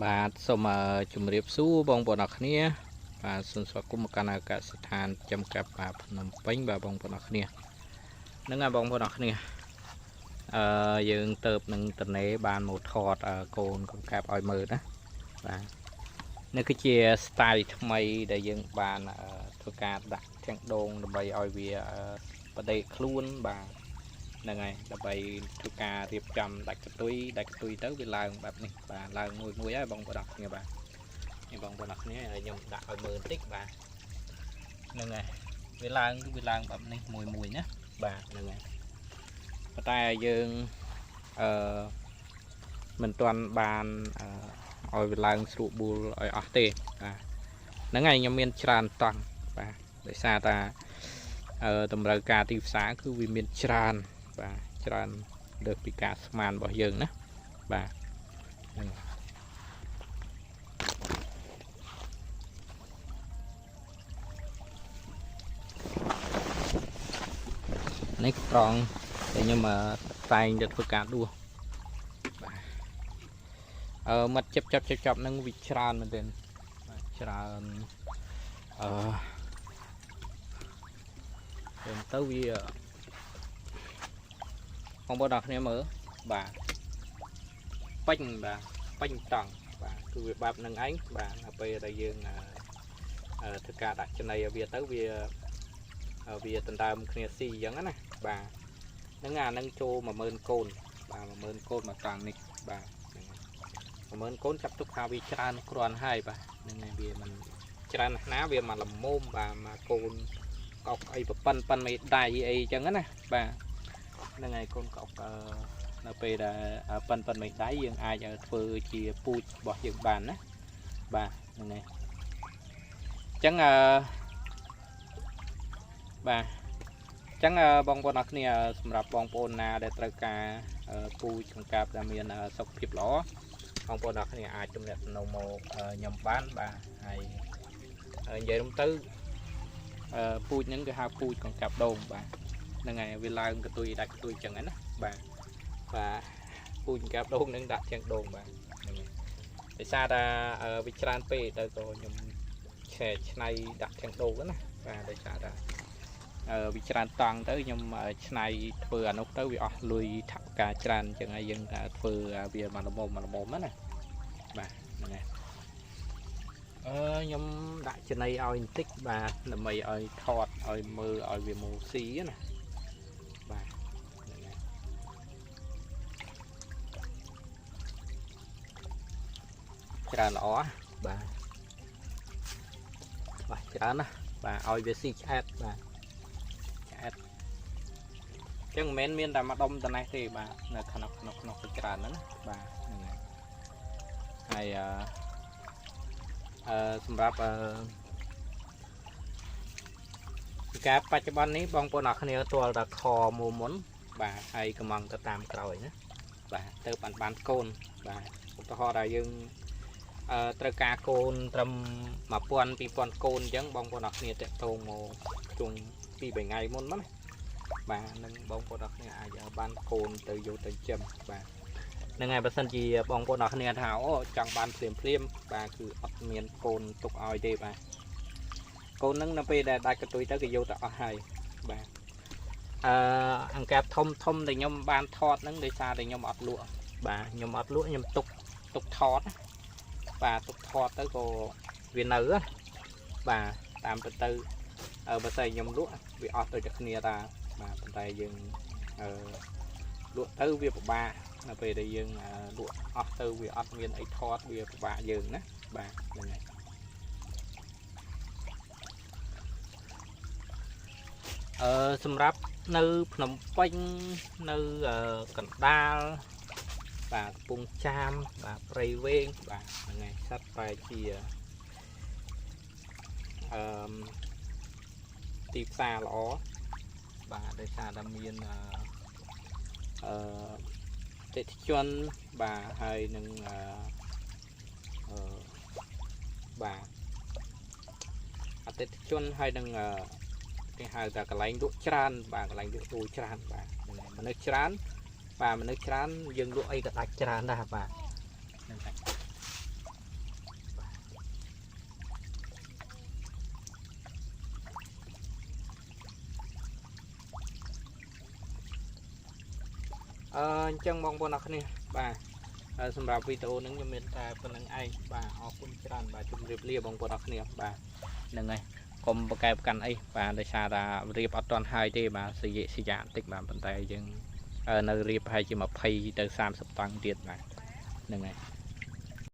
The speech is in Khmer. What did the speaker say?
បាទសូមជម្រាបសួរបងប្អូនអរគ្នាបាទសូមស្វាគមន៍មកកាន់ឱកាសស្ថានចំការបាទភ្នំពេញបាទបងប្អូនអរគ្នាហ្នឹងហើយបងប្អូនអរគ្នាយើងទៅនឹងតនេបានមកថតកូនកង្កាប់ឲ្យមើលណាបាទនេះគឺជា style ថ្មីដែលយើងបានធ្វើការដាក់ទាំងដងដើម្បីឲ្យវាបដិខ្លួនបាទហ្នឹងហើយដើម្បីធ្វើការរៀបចំដាច់កតុយទៅវាឡើងបែបនេះបាទឡើងមួយហើយបងប្អូនអរគ្នាបាទនេះបងប្អូនអរគ្នាខ្ញុំដាក់ឲ្យមើលបន្តិចបាទហ្នឹងហើយវាឡើងបែបនេះមួយណាបាទហ្នឹងហើយប៉ុន្តែយើងមិនទាន់បានឲ្យវាឡើងស្រួលបួលឲ្យអស់ទេបាទហ្នឹងហើយខ្ញុំមានច្រើនតង់បាទដោយសារតាតម្រូវការទីផ្សារគឺវាមានច្រើនបាទច្រើនលើសពីការស្មានរបស់យើងណាបាទហ្នឹងនេះត្រង់ដែលខ្ញុំតែងទៅធ្វើការដួសបាទមាត់ចាប់នឹងវាច្រើនមែនទែនបាទច្រើនទៅវាបងប្អូនអរគ្នាមើលបាទពេញបាទពេញតង់បាទគឺវាបែបនឹងឯងបាទដល់ពេលដែលយើងធ្វើការដាក់ចំណីឲ្យវាទៅវាដណ្ដើមគ្នាស៊ីអញ្ចឹងណាបាទហ្នឹងអានឹងចូល10000កូនបាទ10000កូនមកតង់នេះបាទ10000កូនចាប់ទុកថាវាច្រើនគ្រាន់ហើយបាទហ្នឹងហើយវាមិនច្រើនណាស់វាមកល្មមបាទមកកូនកោកអីប៉ិនមេដៃអីអញ្ចឹងណាបាទហ្នឹងហើយកូនកោកនៅពេលដែលប៉ិនមេដៃយើងអាចធ្វើជាពូជរបស់យើងបានណាបាទហ្នឹងហើយអញ្ចឹងបាទអញ្ចឹងបងប្អូនអរគ្នាសម្រាប់បងប្អូនណាដែលត្រូវការពូជកង្កាបដែលមានសុខភាពល្អបងប្អូនអរគ្នាអាចទំនាក់ទំនងមកខ្ញុំបានបាទហើយនិយាយទៅពូជហ្នឹងគេហៅពូជកង្កាប់ដូងបាទហ្នឹងហើយវាឡើងកតុយដាច់កតុយចឹងណាបាទពូជកង្កាប់ដូងនឹងដាក់ទាំងដងបាទហ្នឹងហើយដោយសារតែវាច្រើនពេកទៅក៏ខ្ញុំឆែកឆ្នៃដាក់ទាំងដងណាបាទដោយសារតែវាច្រើនតង់ទៅខ្ញុំឆ្នៃធ្វើអានោះទៅវាអស់លុយថវិកាច្រើនអញ្ចឹងហើយយើងធ្វើវាមកល្មមណាបាទហ្នឹងហើយខ្ញុំដាក់ចំណីឲ្យបន្តិចបាទដើម្បីឲ្យថតឲ្យមើលឲ្យវាមកស៊ីណាបាទច្រើនល្អបាទច្រើនណាបាទឲ្យវាស៊ីឆ្អែតបាទឆ្អែតអញ្ចឹងមិនមែនមានតែមួយដុំតែនេះទេបាទនៅក្នុងច្រើនហ្នឹងណាបាទហ្នឹងហើយសម្រាប់ការបច្ចុប្បន្ននេះបងប្អូនអរគ្នាទាល់តែខមុនបាទហើយកំងទៅតាមក្រោយណាបាទទៅបានកូនបាទឧទាហរណ៍ថាយើងត្រូវការកូនត្រឹម1000 2000កូនអញ្ចឹងបងប្អូនអរគ្នាតាក់ទងមកជុំ2 3ថ្ងៃមុនណាបាទនឹងបងប្អូនអរគ្នាអាចបានកូនទៅយកទៅចិញ្ចឹមបាទហ្នឹងហើយបើសិនជាបងប្អូនអរគ្នាថាអូចង់បានភ្លាមបាទគឺអត់មានកូនទុកឲ្យទេបាទកូនហ្នឹងនៅពេលដែលដាច់កតុយទៅគេយកទៅអស់ហើយបាទអង្កាបធំដែលខ្ញុំបានថតហ្នឹងដោយសារតែខ្ញុំអត់លក់បាទខ្ញុំអត់លក់ខ្ញុំទុកថតបាទទុកថតទៅក៏វានៅបាទតាមទៅបើស្អីខ្ញុំលក់វាអស់ទៅតែគ្នាតាបាទប៉ុន្តែយើងលក់ទៅវាពិបាកនៅពេលដែលយើងលក់អស់ទៅវាអត់មានអីថតវាពិបាកយើងណាបាទហ្នឹងហើយសម្រាប់នៅភ្នំពេញនៅកណ្ដាលបាទកំពង់ចាមបាទព្រៃវែងបាទហ្នឹងហើយសត្វបែរជាទីផ្សារល្អបាទដោយសារតែមានតិថិជនបាទហើយនឹងបាទអតិថិជនហើយនឹងគេហៅថាកន្លែងលក់ច្រើនបាទកន្លែងលក់ទូច្រើនបាទមនុស្សច្រើនបាទមនុស្សច្រើនយើងលក់អីក៏ដាច់ច្រើនដែរបាទហ្នឹងហើយ chân bong bồn nọc này bàសម្រាប់វីដេអូហ្នឹងខ្ញុំមានតែប៉ុណ្្នឹងឯងបាទអរគុណច្រើនបាទជម្រាបលាបងប្អូនអរគ្នាបាទហ្នឹងហើយកុំប្រកែកកាន់អីបាទដោយសារថារៀបអត់ទាន់ហើយទេបាទសយៈសយាបន្តិចបាទប៉ុន្តែយើងនៅរៀបប្រហែលជា20ទៅ30តង់ទៀតបាទហ្នឹងហើយ